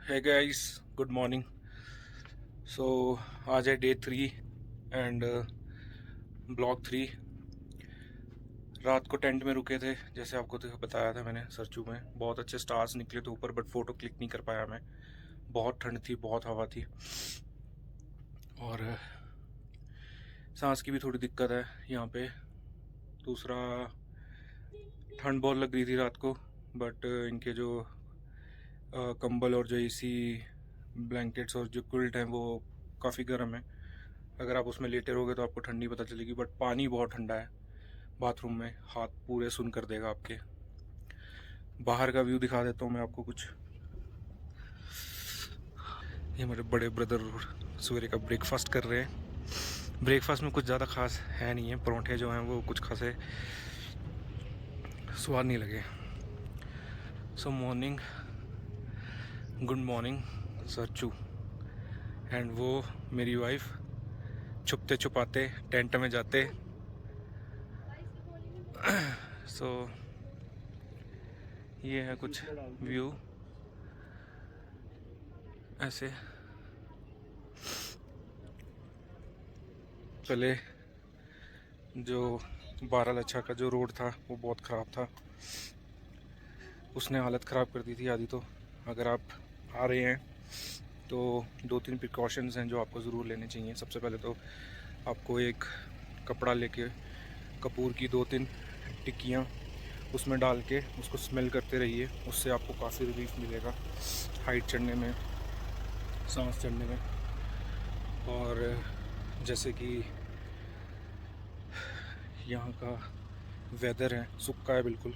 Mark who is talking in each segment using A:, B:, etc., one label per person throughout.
A: है guys, good morning. सो आज है डे 3 एंड ब्लॉक 3। रात को टेंट में रुके थे, जैसे आपको तो बताया था मैंने। सरचू में बहुत अच्छे स्टार्स निकले थे ऊपर, बट फ़ोटो क्लिक नहीं कर पाया मैं। बहुत ठंड थी, बहुत हवा थी, और सांस की भी थोड़ी दिक्कत है यहाँ पे। दूसरा, ठंड बहुत लग रही थी रात को, बट इनके जो कंबल और जो एसी ब्लैंकेट्स और जो क्विल्ट हैं वो काफ़ी गर्म है। अगर आप उसमें लेटे रहोगे तो आपको ठंडी पता चलेगी, बट पानी बहुत ठंडा है। बाथरूम में हाथ पूरे सुन कर देगा आपके। बाहर का व्यू दिखा देता हूँ मैं आपको कुछ। ये मेरे बड़े ब्रदर सवेरे का ब्रेकफास्ट कर रहे हैं। ब्रेकफास्ट में कुछ ज़्यादा खास है नहीं है, परोंठे जो हैं वो कुछ खासे स्वाद नहीं लगे। सो morning, good morning Sarchu. And वो मेरी वाइफ छुपते छुपाते टेंट में जाते। सो ये है कुछ व्यू ऐसे। पहले जो बारालाचा का जो रोड था वो बहुत ख़राब था, उसने हालत ख़राब कर दी थी आदि। तो अगर आप आ रहे हैं तो 2-3 प्रिकॉशंस हैं जो आपको ज़रूर लेने चाहिए। सबसे पहले तो आपको एक कपड़ा लेके कपूर की 2-3 टिक्कियाँ उसमें डाल के उसको स्मेल करते रहिए। उससे आपको काफ़ी रिलीफ मिलेगा हाइट चढ़ने में, सांस चढ़ने में। और जैसे कि यहाँ का वेदर है, सूखा है बिल्कुल,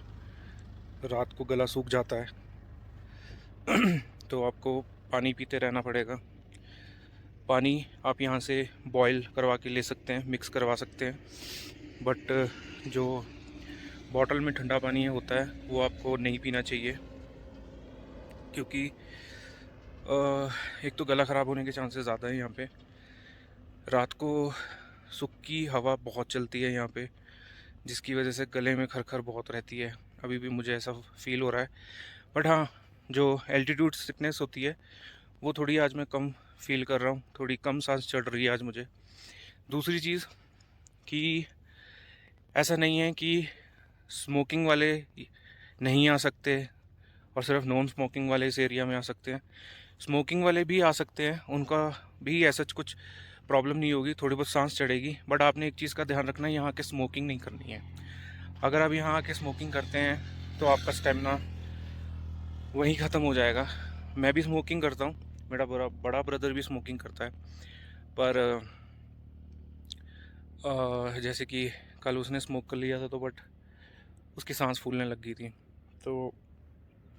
A: रात को गला सूख जाता है तो आपको पानी पीते रहना पड़ेगा। पानी आप यहाँ से बॉईल करवा के ले सकते हैं, मिक्स करवा सकते हैं, बट जो बॉटल में ठंडा पानी होता है वो आपको नहीं पीना चाहिए, क्योंकि एक तो गला ख़राब होने के चांसेस ज़्यादा है यहाँ पे। रात को सूखी हवा बहुत चलती है यहाँ पे, जिसकी वजह से गले में खरखर बहुत रहती है। अभी भी मुझे ऐसा फील हो रहा है, बट हाँ, जो एल्टीट्यूड सिकनेस होती है वो थोड़ी आज मैं कम फील कर रहा हूँ, थोड़ी कम सांस चढ़ रही है आज मुझे। दूसरी चीज़ कि ऐसा नहीं है कि स्मोकिंग वाले नहीं आ सकते और सिर्फ नॉन स्मोकिंग वाले इस एरिया में आ सकते हैं। स्मोकिंग वाले भी आ सकते हैं, उनका भी ऐसा कुछ प्रॉब्लम नहीं होगी, थोड़ी बहुत सांस चढ़ेगी। बट आपने एक चीज़ का ध्यान रखना है, यहाँ के स्मोकिंग नहीं करनी है। अगर आप यहाँ आके स्मोकिंग करते हैं तो आपका स्टेमिना वहीं ख़त्म हो जाएगा। मैं भी स्मोकिंग करता हूँ, मेरा बड़ा ब्रदर भी स्मोकिंग करता है, पर जैसे कि कल उसने स्मोक कर लिया था तो बट उसकी सांस फूलने लग गई थी। तो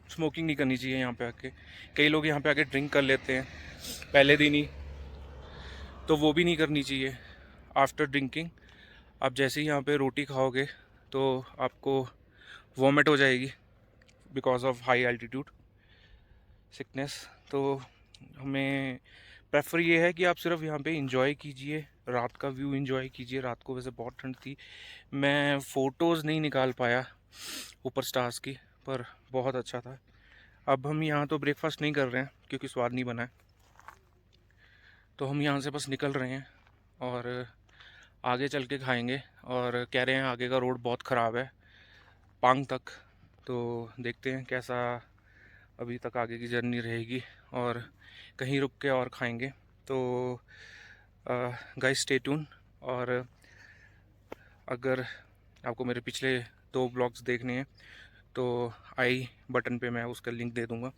A: स्मोकिंग नहीं करनी चाहिए यहाँ पे आके। कई लोग यहाँ पे आके ड्रिंक कर लेते हैं पहले दिन ही, तो वो भी नहीं करनी चाहिए। आफ्टर ड्रिंकिंग आप जैसे ही यहाँ पे रोटी खाओगे तो आपको वॉमिट हो जाएगी, because of high altitude sickness. तो हमें प्रेफर ये है कि आप सिर्फ यहाँ पे इंजॉय कीजिए, रात का व्यू इंजॉय कीजिए। रात को वैसे बहुत ठंड थी, मैं फ़ोटोज़ नहीं निकाल पाया ऊपर स्टार्स की, पर बहुत अच्छा था। अब हम यहाँ तो ब्रेकफास्ट नहीं कर रहे हैं क्योंकि स्वाद नहीं बना है, तो हम यहाँ से बस निकल रहे हैं और आगे चल के खाएंगे। और कह रहे हैं आगे का रोड बहुत ख़राब है पांग तक, तो देखते हैं कैसा अभी तक आगे की जर्नी रहेगी, और कहीं रुक के और खाएंगे। तो गाइस स्टे ट्यून। और अगर आपको मेरे पिछले 2 ब्लॉग्स देखने हैं तो आई बटन पे मैं उसका लिंक दे दूँगा,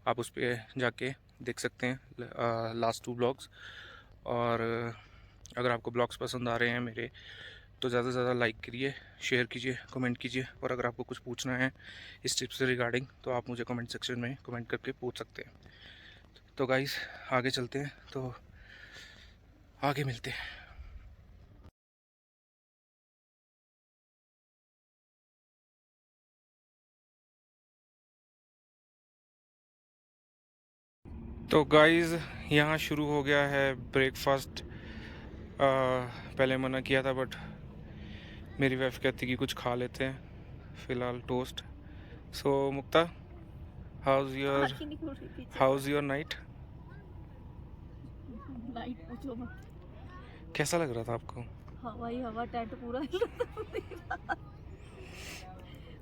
A: आप उस पर जाके देख सकते हैं लास्ट 2 ब्लॉग्स। और अगर आपको ब्लॉग्स पसंद आ रहे हैं मेरे तो ज़्यादा से ज़्यादा लाइक करिए, शेयर कीजिए, कमेंट कीजिए। और अगर आपको कुछ पूछना है इस टिप से रिगार्डिंग तो आप मुझे कमेंट सेक्शन में कमेंट करके पूछ सकते हैं। तो गाइस आगे चलते हैं, तो आगे मिलते हैं। तो गाइस यहाँ शुरू हो गया है ब्रेकफास्ट। पहले मना किया था बट मेरी वाइफ कहती कि कुछ खा लेते हैं, फ़िलहाल toast. So Mukta, house your
B: आँखें नहीं खुल रही पीछे।
A: House your night?
B: लाइट पूछो मत।
A: कैसा लग रहा था आपको?
B: हवा ही हवा, टेंट पूरा हिल रहा था।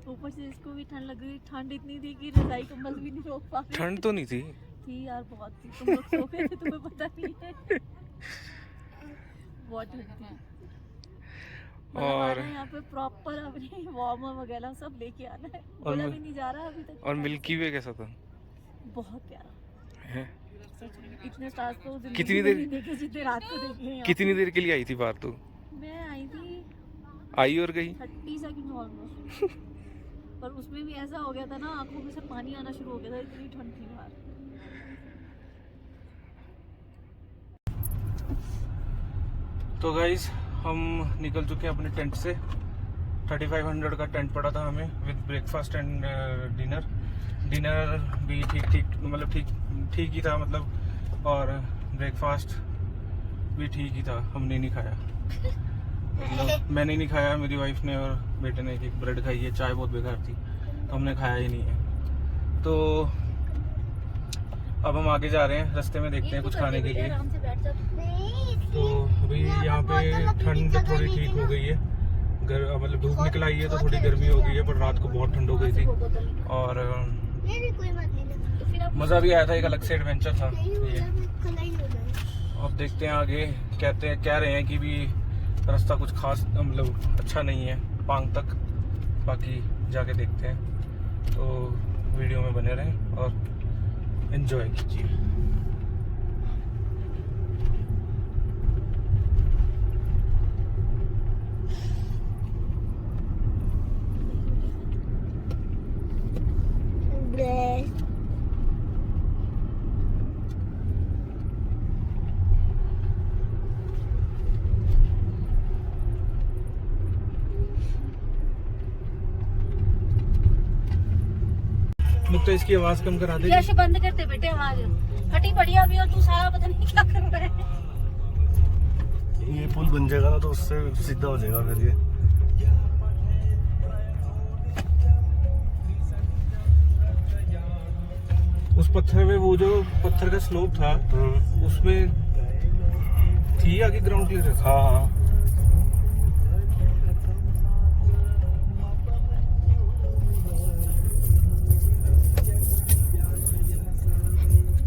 B: ऊपर से इसको भी ठंड लग रही, ठंड इतनी थी कि रजाई कंबल भी नहीं रोक पा रहे
A: ठंड तो नहीं थी?
B: थी यार, बहुत थी। तुम लोग सो गए थे, तुम्हें पता नहीं है। बहुत ठंड थी।
A: और
B: यहाँ पे प्रॉपर अपनी वार्मर वगैरह सब लेके आना है।
A: और
B: बोला भी नहीं जा रहा अभी तक।
A: और मिल्की वे कैसा था?
B: बहुत प्यारा
A: है?
B: सच में। इतने स्टार्स तो जिंदगी
A: कितनी
B: में
A: देर
B: नहीं देखे जितने रात को देखे हैं यहाँ
A: कितनी देर के लिए आई थी बाहर तू?
B: पे। मैं आई थी
A: आई और गई?
B: 30 सेकंड ऑलमोस्ट। पर उसमें भी ऐसा हो गया था ना, आंखों में से पानी आना शुरू हो गया था, इतनी ठंड थी बाहर।
A: तो गाइस हम निकल चुके हैं अपने टेंट से। 3500 का टेंट पड़ा था हमें with breakfast and dinner. Dinner भी मतलब ठीक ही था मतलब, और ब्रेकफास्ट भी ठीक ही था। हमने नहीं खाया, मतलब मैंने नहीं खाया, मेरी वाइफ ने और बेटे ने एक ब्रेड खाई है। चाय बहुत बेकार थी तो हमने खाया ही नहीं है। तो अब हम आगे जा रहे हैं, रास्ते में देखते हैं कुछ खाने के लिए। तो अभी यहाँ पे ठंड थोड़ी ठीक हो गई है, मतलब धूप निकल आई है तो थोड़ी गर्मी हो गई है, पर रात को बहुत ठंड हो गई थी और मज़ा भी आया था। एक अलग से एडवेंचर था ये। अब देखते हैं आगे। कह रहे हैं कि भी रास्ता कुछ खास मतलब अच्छा नहीं है पांग तक, बाकी जाके देखते हैं। तो वीडियो में बने रहें और एंजॉय कीजिए। तो इसकी आवाज कम करा दे।
B: कैसे बंद करते बेटे आवाज? फटी पड़ी अभी और तू सारा पता नहीं क्या कर रहा है।
C: ये पुल बन जाएगा ना तो उससे सीधा हो जाएगा फिर ये।
A: उस पत्थर में वो जो पत्थर का स्लोप था उसमें थी आगे ग्राउंड क्लियरेंस।
C: हाँ हाँ,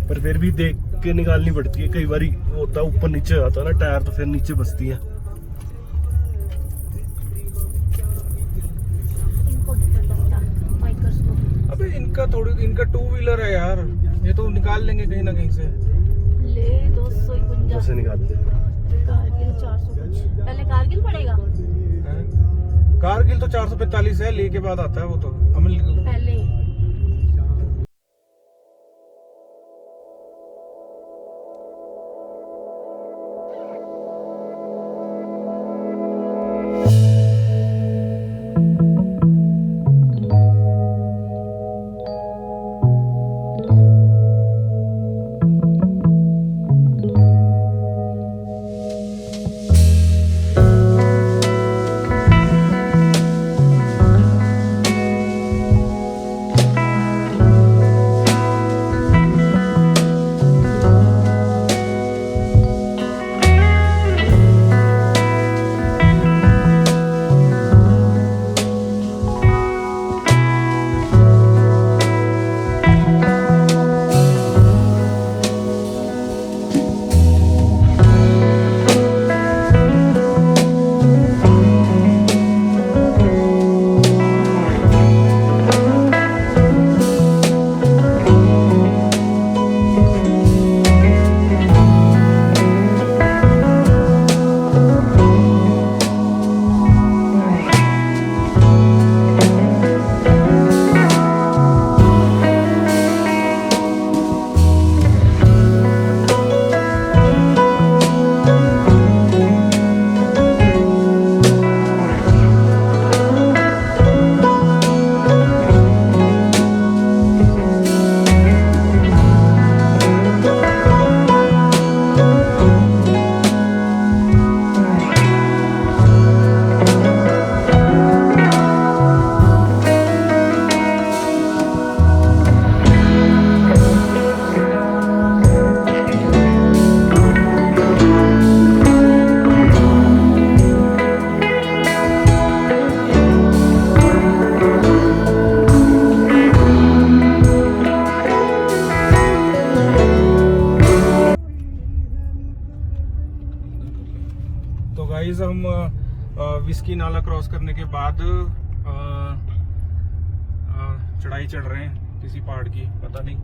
C: पर फिर भी देख के निकालनी पड़ती है। कई बार होता है ऊपर नीचे हो जाता है ना टायर, तो फिर नीचे बसती है।
A: अबे इनका 2 व्हीलर है यार, ये तो निकाल लेंगे कहीं ना कहीं से।
B: ले 251
C: कैसे निकालते हैं?
B: कारगिल 400 कुछ। पहले कारगिल पड़ेगा,
A: कारगिल तो 445 है, ले के बाद आता है वो तो अमल
B: पहले।
A: गाइस हम विस्की नाला क्रॉस करने के बाद चढ़ाई चढ़ रहे हैं किसी पहाड़ की, पता नहीं,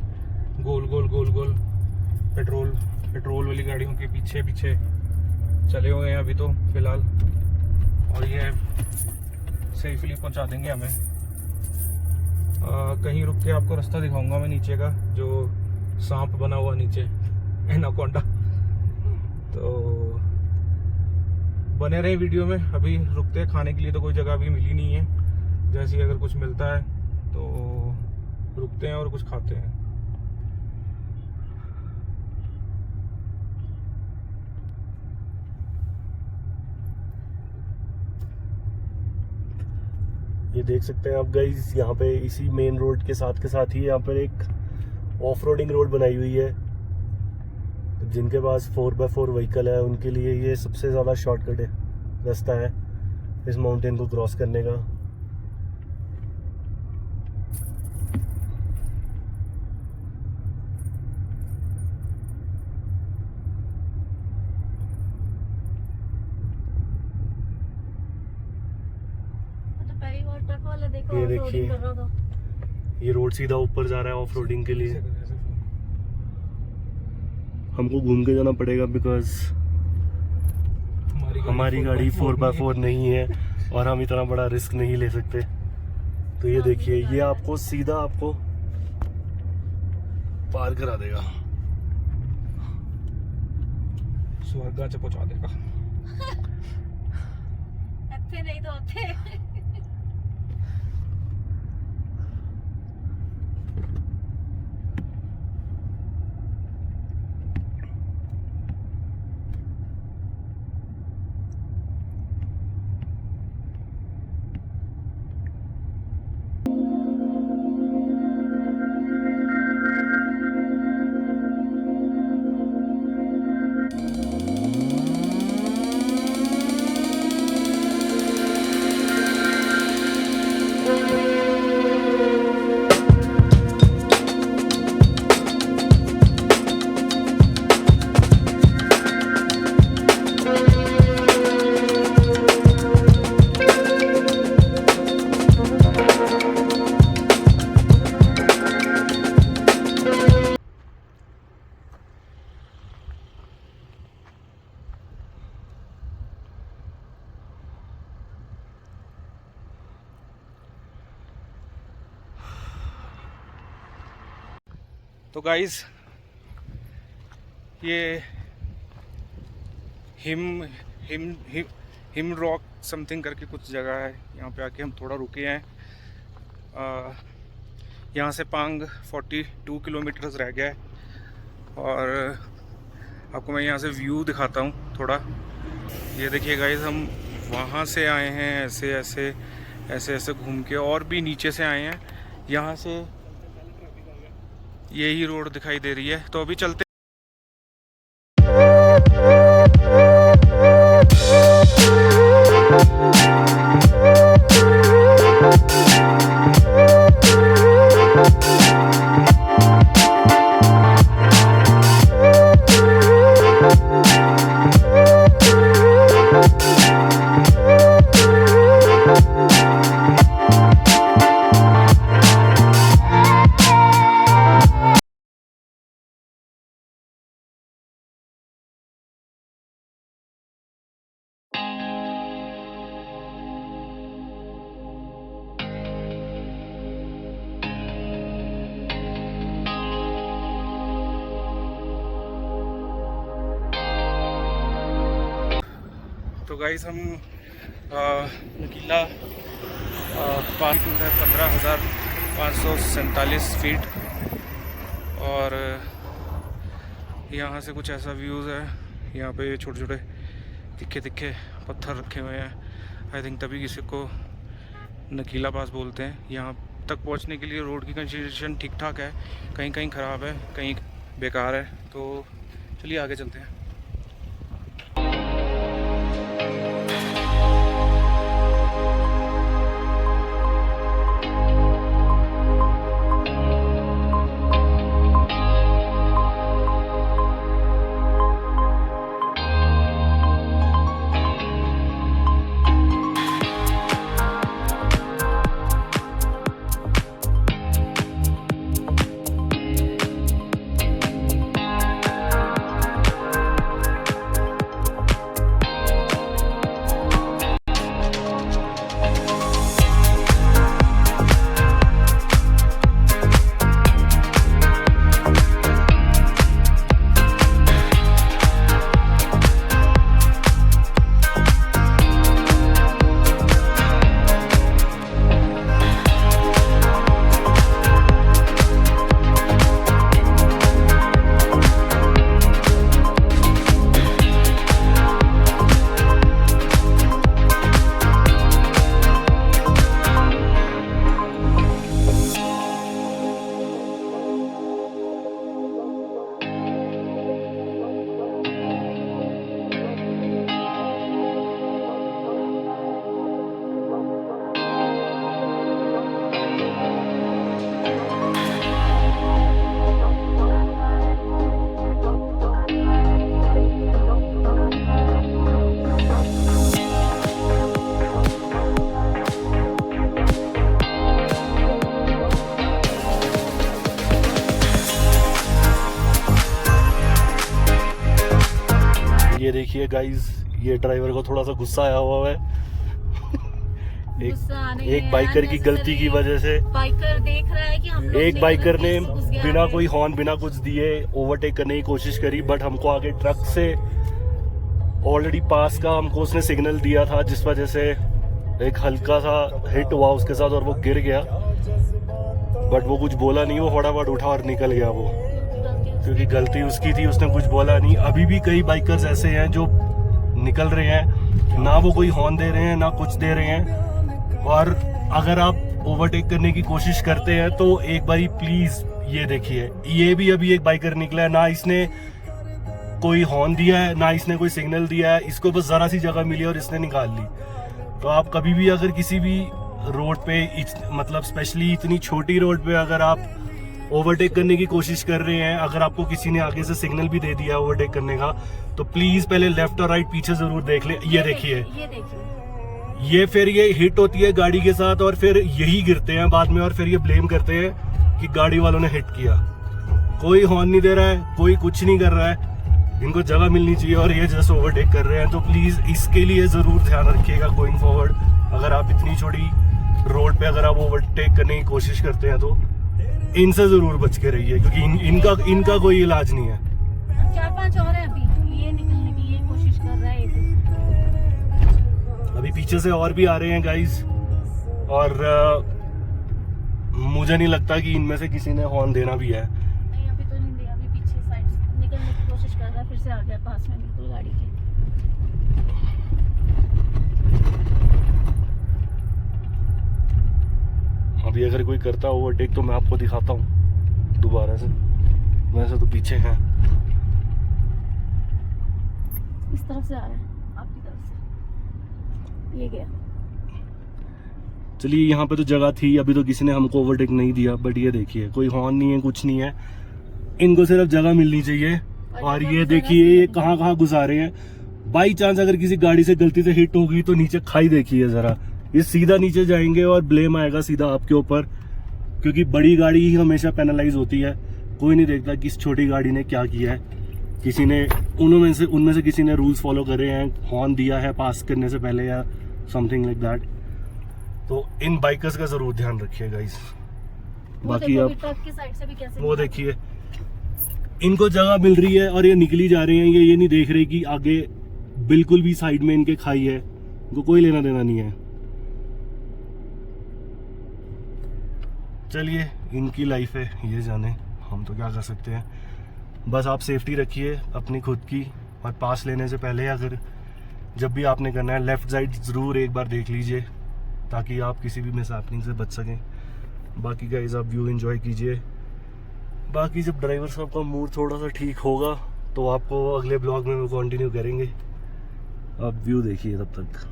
A: गोल गोल गोल गोल पेट्रोल वाली गाड़ियों के पीछे पीछे चले हुए हैं अभी तो फिलहाल, और ये सेफली पहुंचा देंगे हमें। कहीं रुक के आपको रास्ता दिखाऊंगा मैं नीचे का, जो सांप बना हुआ नीचे, एनाकोंडा। तो बने रहे वीडियो में। अभी रुकते हैं, खाने के लिए तो कोई जगह अभी मिली नहीं है, जैसे ही अगर कुछ मिलता है तो रुकते हैं और कुछ खाते हैं।
C: ये देख सकते हैं आप गाइस, यहाँ पे इसी मेन रोड के साथ ही यहाँ पर एक ऑफ रोडिंग रोड बनाई हुई है। जिनके पास 4x4 व्हीकल है उनके लिए ये सबसे ज़्यादा शॉर्टकट है, रास्ता है इस माउंटेन को क्रॉस करने का।
B: तो पहली बार ट्रक वाला देखो
C: ये
B: ऑफ
C: देखिए।
B: रोडिंग कर रहा था।
C: ये रोड सीधा ऊपर जा रहा है ऑफ रोडिंग के लिए। हमको घूम के जाना पड़ेगा बिकॉज हमारी गाड़ी 4x4 नहीं है और हम इतना बड़ा रिस्क नहीं ले सकते। तो ये देखिए, ये आपको सीधा आपको पार करा देगा,
A: स्वर्ग से पहुंचा देगा।
B: अच्छे नहीं तो अच्छे।
A: तो गाइस ये हिम रॉक समथिंग करके कुछ जगह है, यहाँ पे आके हम थोड़ा रुके हैं। यहाँ से पांग 42 किलोमीटर्स रह गया है, और आपको मैं यहाँ से व्यू दिखाता हूँ थोड़ा। ये देखिए गाइस, हम वहाँ से आए हैं ऐसे ऐसे ऐसे ऐसे घूम के, और भी नीचे से आए हैं। यहाँ से यही रोड दिखाई दे रही है, तो अभी चलते। तो गाइस हम नकीला पार्क है 15,547 फीट, और यहाँ से कुछ ऐसा व्यूज़ है। यहाँ पे छोटे छोटे तिखे तिखे पत्थर रखे हुए हैं, आई थिंक तभी किसी को नकीला पास बोलते हैं। यहाँ तक पहुँचने के लिए रोड की कंडीशन ठीक ठाक है, कहीं कहीं ख़राब है, कहीं बेकार है। तो चलिए आगे चलते हैं।
C: देखिए गाइस, ये ड्राइवर को थोड़ा सा गुस्सा आया हुआ है
B: गुस्सा आने
C: एक
B: के
C: बाइकर की गलती की वजह से।
B: बाइकर देख रहा है कि हम लोग
C: एक बाइकर ने
B: घुस गया
C: बिना
B: है।
C: कोई हॉर्न, बिना कुछ दिए ओवरटेक करने की कोशिश करी, बट हमको आगे ट्रक से ऑलरेडी पास का हमको उसने सिग्नल दिया था, जिस वजह से एक हल्का सा हिट हुआ उसके साथ और वो गिर गया। बट वो कुछ बोला नहीं, वो फटाफट उठा और निकल गया वो, क्योंकि गलती उसकी थी, उसने कुछ बोला नहीं। अभी भी कई बाइकर्स ऐसे हैं जो निकल रहे हैं, ना वो कोई हॉर्न दे रहे हैं ना कुछ दे रहे हैं। और अगर आप ओवरटेक करने की कोशिश करते हैं तो एक बारी प्लीज ये देखिए, ये भी अभी एक बाइकर निकला है, ना इसने कोई हॉर्न दिया है ना इसने कोई सिग्नल दिया है, इसको बस जरा सी जगह मिली और इसने निकाल ली। तो आप कभी भी अगर किसी भी रोड पे, मतलब स्पेशली इतनी छोटी रोड पे अगर आप ओवरटेक करने की कोशिश कर रहे हैं, अगर आपको किसी ने आगे से सिग्नल भी दे दिया ओवरटेक करने का, तो प्लीज पहले लेफ्ट और राइट पीछे जरूर देख ले। ये देखिए, ये फिर ये हिट होती है गाड़ी के साथ और फिर यही गिरते हैं बाद में, और फिर ये ब्लेम करते हैं कि गाड़ी वालों ने हिट किया। कोई हॉर्न नहीं दे रहा है, कोई कुछ नहीं कर रहा है, इनको जगह मिलनी चाहिए और ये जस्ट ओवरटेक कर रहे हैं। तो प्लीज इसके लिए जरूर ध्यान रखिएगा गोइंग फॉरवर्ड। अगर आप इतनी छोटी रोड पे अगर आप ओवरटेक करने की कोशिश करते हैं तो इनसे जरूर बच के रहिए, क्योंकि इनका कोई इलाज नहीं है।
B: 4-5 और है अभी, ये निकलने की ये कोशिश कर रहा है।
C: अभी पीछे से और भी आ रहे हैं गाइस, और मुझे नहीं लगता कि इनमें से किसी ने हॉर्न देना भी है।
B: नहीं अभी तो नहीं दिया, अभी पीछे साइड निकलने की कोशिश कर रहा है, फिर से आ गया पास में बिल्कुल गाड़ी के।
C: अभी अगर कोई करता ओवरटेक तो मैं आपको दिखाता हूँ दोबारा से, वैसे तो पीछे हैं।
B: इस तरफ से आ रहा है, आपकी तरफ से ये गया।
C: चलिए, यहाँ पे तो जगह थी, अभी तो किसी ने हमको ओवरटेक नहीं दिया, बट ये देखिए कोई हॉर्न नहीं है, कुछ नहीं है, इनको सिर्फ जगह मिलनी चाहिए। और ये देखिए ये कहाँ कहाँ गुजारे हैं। बाई चांस अगर किसी गाड़ी से गलती से हिट होगी तो नीचे खाई देखिए जरा, ये सीधा नीचे जाएंगे और ब्लेम आएगा सीधा आपके ऊपर, क्योंकि बड़ी गाड़ी ही हमेशा पेनलाइज होती है। कोई नहीं देखता कि इस छोटी गाड़ी ने क्या किया है, किसी ने उनमें से किसी ने रूल्स फॉलो करे हैं, हॉर्न दिया है पास करने से पहले या समथिंग लाइक दैट। तो इन बाइकर्स का जरूर ध्यान रखिएगा इस। बाकी अब
B: ट्रक की साइड से भी कैसे
C: वो देखिए, इनको जगह मिल रही है और ये निकली जा रहे हैं, ये नहीं देख रहे कि आगे बिल्कुल भी साइड में इनके खाई है, इनको कोई लेना देना नहीं है। चलिए, इनकी लाइफ है, ये जाने, हम तो क्या कर सकते हैं। बस आप सेफ्टी रखिए अपनी खुद की, और पास लेने से पहले अगर जब भी आपने करना है लेफ़्ट साइड ज़रूर एक बार देख लीजिए, ताकि आप किसी भी मिसहैपनिंग से बच सकें। बाकी गाइस आप व्यू एंजॉय कीजिए। बाकी जब ड्राइवर साहब का मूड थोड़ा सा ठीक होगा तो आपको अगले ब्लॉग में वो कंटिन्यू करेंगे। आप व्यू देखिए तब तक।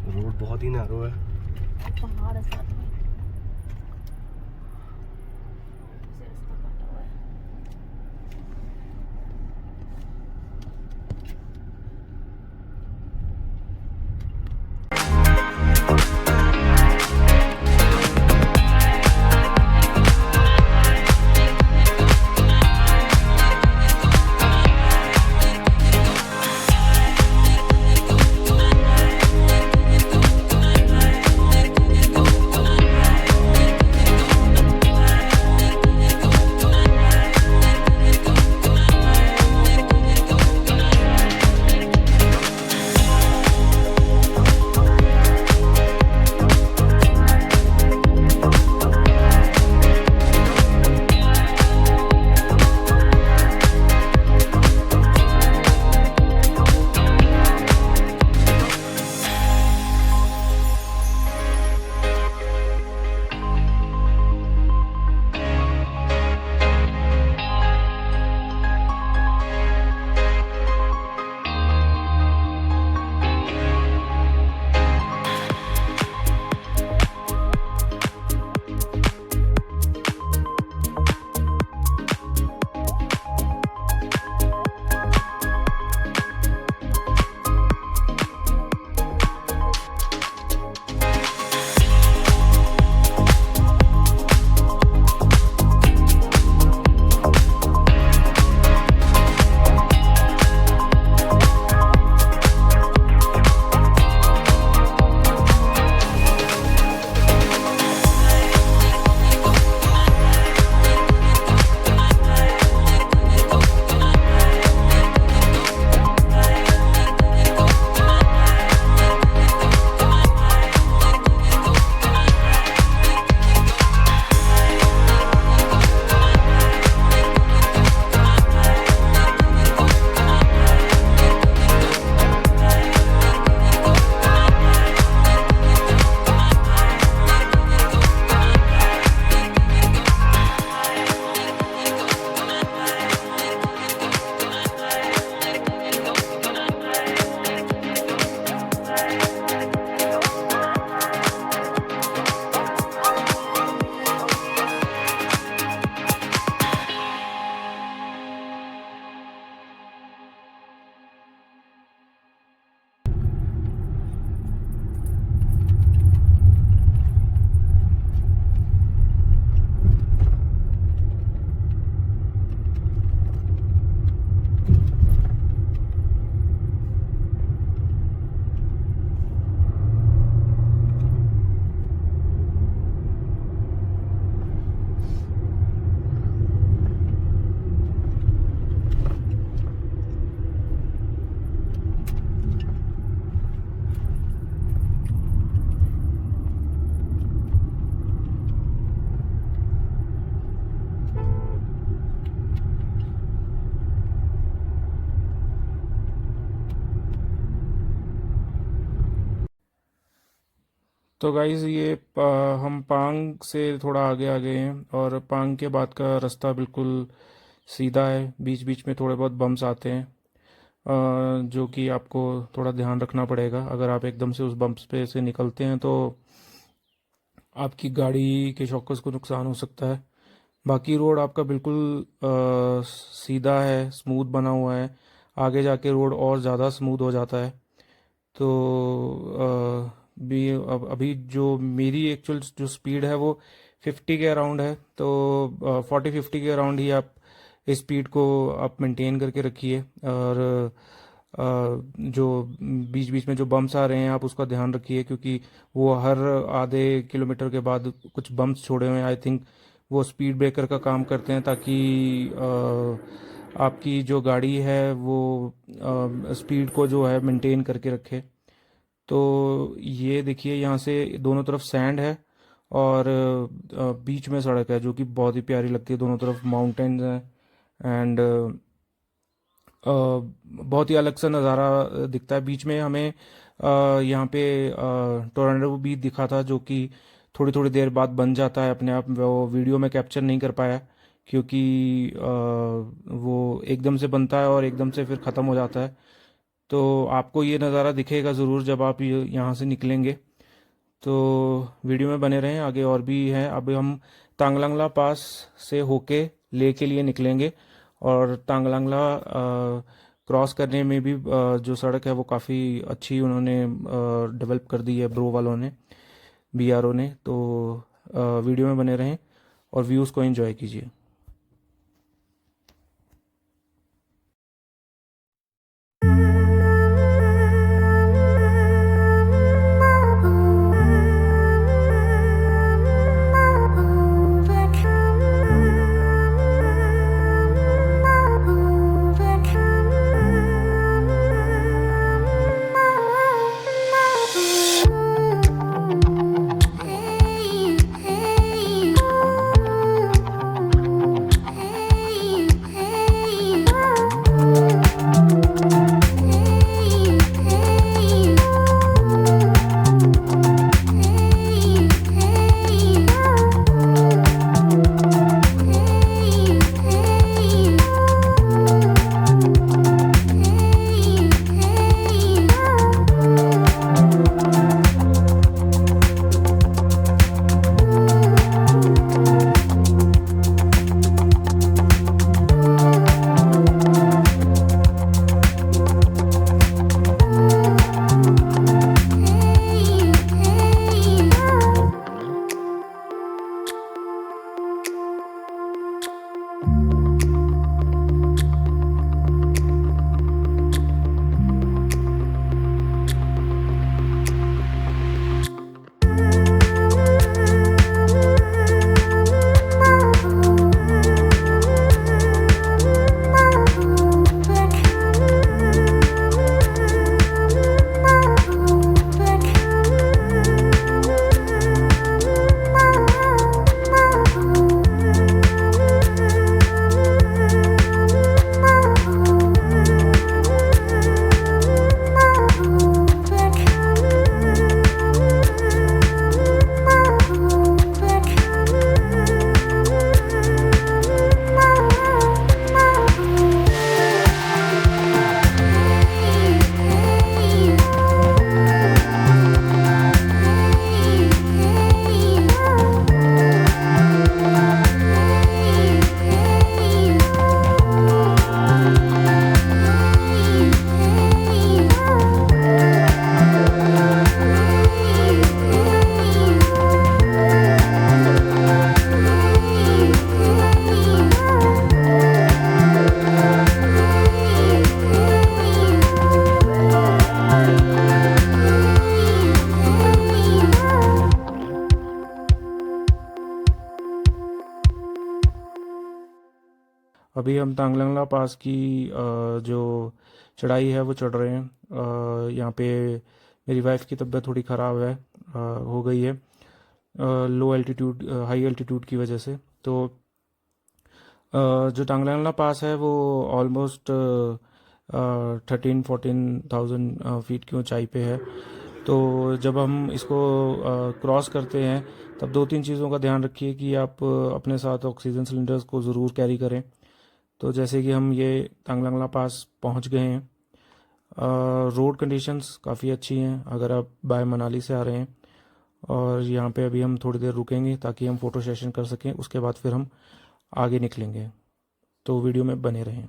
C: रोड बहुत ही नैरो है,
B: पहाड़ है साथ में।
A: तो गाइज़ ये हम पांग से थोड़ा आगे आ गए हैं और पांग के बाद का रास्ता बिल्कुल सीधा है। बीच बीच में थोड़े बहुत बम्स आते हैं, जो कि आपको थोड़ा ध्यान रखना पड़ेगा। अगर आप एकदम से उस बम्प्स पे से निकलते हैं तो आपकी गाड़ी के शॉकर्स को नुकसान हो सकता है। बाकी रोड आपका बिल्कुल सीधा है, स्मूथ बना हुआ है। आगे जाके रोड और ज़्यादा स्मूथ हो जाता है। तो भी अब अभी जो मेरी एक्चुअल जो स्पीड है वो 50 के अराउंड है। तो 40-50 के अराउंड ही आप इस स्पीड को आप मेंटेन करके रखिए। और जो बीच बीच में जो बम्प्स आ रहे हैं आप उसका ध्यान रखिए, क्योंकि वो हर आधे किलोमीटर के बाद कुछ बम्प्स छोड़े हुए हैं। आई थिंक वो स्पीड ब्रेकर का काम करते हैं, ताकि आपकी जो गाड़ी है वो स्पीड को जो है मेंटेन करके रखे। तो ये देखिए, यहाँ से दोनों तरफ सैंड है और बीच में सड़क है, जो कि बहुत ही प्यारी लगती है। दोनों तरफ माउंटेन्स हैं एंड बहुत ही अलग सा नज़ारा दिखता है। बीच में हमें यहाँ पे टोरंटो भी दिखा था, जो कि थोड़ी थोड़ी देर बाद बन जाता है अपने आप। वो वीडियो में कैप्चर नहीं कर पाया, क्योंकि वो एकदम से बनता है और एकदम से फिर ख़त्म हो जाता है। तो आपको ये नज़ारा दिखेगा ज़रूर जब आप यहाँ से निकलेंगे। तो वीडियो में बने रहें, आगे और भी हैं। अभी हम तांगलांगला पास से होके ले के लिए निकलेंगे, और तांगलांगला क्रॉस करने में भी जो सड़क है वो काफ़ी अच्छी उन्होंने डेवलप कर दी है, ब्रो वालों ने, बीआरओ ने। तो वीडियो में बने रहें और व्यूज़ को एंजॉय कीजिए। अभी हम तांगलांगला पास की जो चढ़ाई है वो चढ़ रहे हैं। यहाँ पे मेरी वाइफ की तबीयत थोड़ी ख़राब है, हो गई है लो एल्टीट्यूड हाई एल्टीट्यूड की वजह से। तो जो तांगलांगला पास है वो ऑलमोस्ट 13-14 थाउजेंड फीट की ऊंचाई पे है। तो जब हम इसको क्रॉस करते हैं तब 2-3 चीज़ों का ध्यान रखिए कि आप अपने साथ ऑक्सीजन सिलेंडर्स को ज़रूर कैरी करें। तो जैसे कि हम ये तांगलांगला पास पहुंच गए हैं। रोड कंडीशंस काफ़ी अच्छी हैं अगर आप बाय मनाली से आ रहे हैं, और यहाँ पे अभी हम थोड़ी देर रुकेंगे ताकि हम फ़ोटो सेशन कर सकें, उसके बाद फिर हम आगे निकलेंगे। तो वीडियो में बने रहें।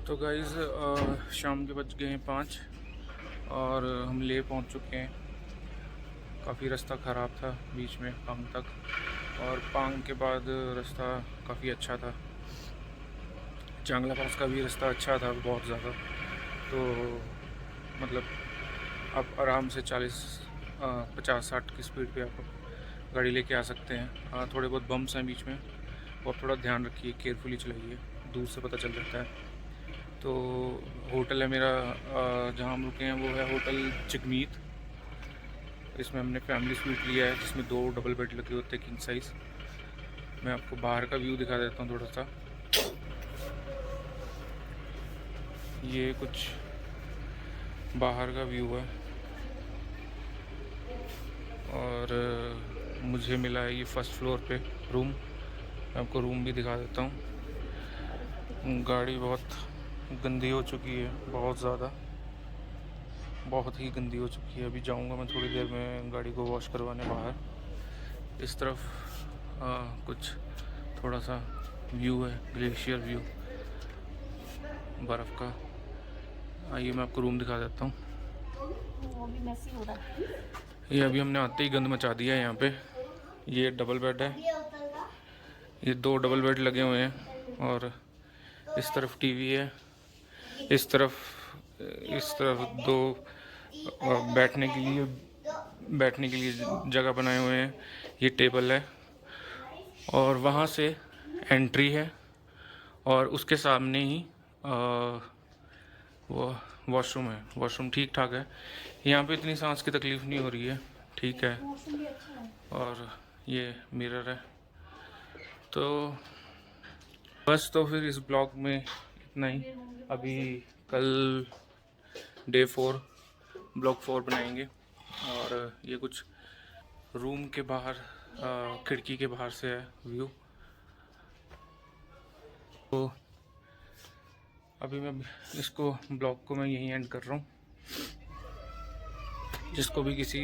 A: तो गाइज़ शाम के बज गए हैं 5 और हम ले पहुंच चुके हैं। काफ़ी रास्ता ख़राब था बीच में पांग तक, और पांग के बाद रास्ता काफ़ी अच्छा था। चांगला पास का भी रास्ता अच्छा था बहुत ज़्यादा। तो मतलब आप आराम से 50-60 की स्पीड पे आप गाड़ी लेके आ सकते हैं। थोड़े बहुत बम्प्स हैं बीच में, वो आप थोड़ा ध्यान रखिए, केयरफुली चलाइए, दूर से पता चल जाता है। तो होटल है मेरा जहाँ हम रुके हैं वो है होटल जगमीत। इसमें हमने फैमिली सूट लिया है जिसमें 2 डबल बेड लगे होते हैं किंग साइज़। मैं आपको बाहर का व्यू दिखा देता हूँ थोड़ा सा। ये कुछ बाहर का व्यू है, और मुझे मिला है ये फर्स्ट फ्लोर पे रूम। मैं आपको रूम भी दिखा देता हूँ। गाड़ी बहुत गंदी हो चुकी है, बहुत ज़्यादा, बहुत ही गंदी हो चुकी है। अभी जाऊंगा मैं थोड़ी देर में गाड़ी को वॉश करवाने बाहर। इस तरफ कुछ थोड़ा सा व्यू है, ग्लेशियर व्यू बर्फ़ का। आइए मैं आपको रूम दिखा देता हूँ।
B: वो भी मैसी हो रहा है।
A: ये अभी हमने आते ही गंद मचा दिया है यहाँ पे। ये डबल बेड है, ये 2 डबल बेड लगे हुए हैं, और इस तरफ टीवी है, इस तरफ 2 बैठने के लिए जगह बनाए हुए हैं। ये टेबल है, और वहाँ से एंट्री है, और उसके सामने ही वो वॉशरूम है। वॉशरूम ठीक ठाक है, यहाँ पे इतनी सांस की तकलीफ़ नहीं हो रही है, ठीक है। और ये मिरर है। तो बस, तो फिर इस ब्लॉग में इतना ही। अभी कल डे 4 ब्लॉग 4 बनाएंगे। और ये कुछ रूम के बाहर खिड़की के बाहर से है व्यू। तो अभी मैं इसको ब्लॉग को मैं यहीं एंड कर रहा हूँ। जिसको भी किसी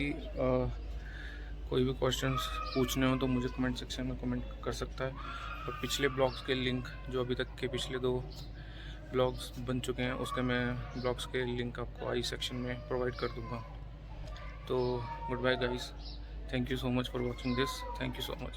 A: कोई भी क्वेश्चंस पूछने हो तो मुझे कमेंट सेक्शन में कमेंट कर सकता है। और पिछले ब्लॉग्स के लिंक, जो अभी तक के पिछले 2 ब्लॉग्स बन चुके हैं, उसके मैं ब्लॉग्स के लिंक आपको आई सेक्शन में प्रोवाइड कर दूँगा। तो good bye guys, thank you so much for watching this, thank you so much.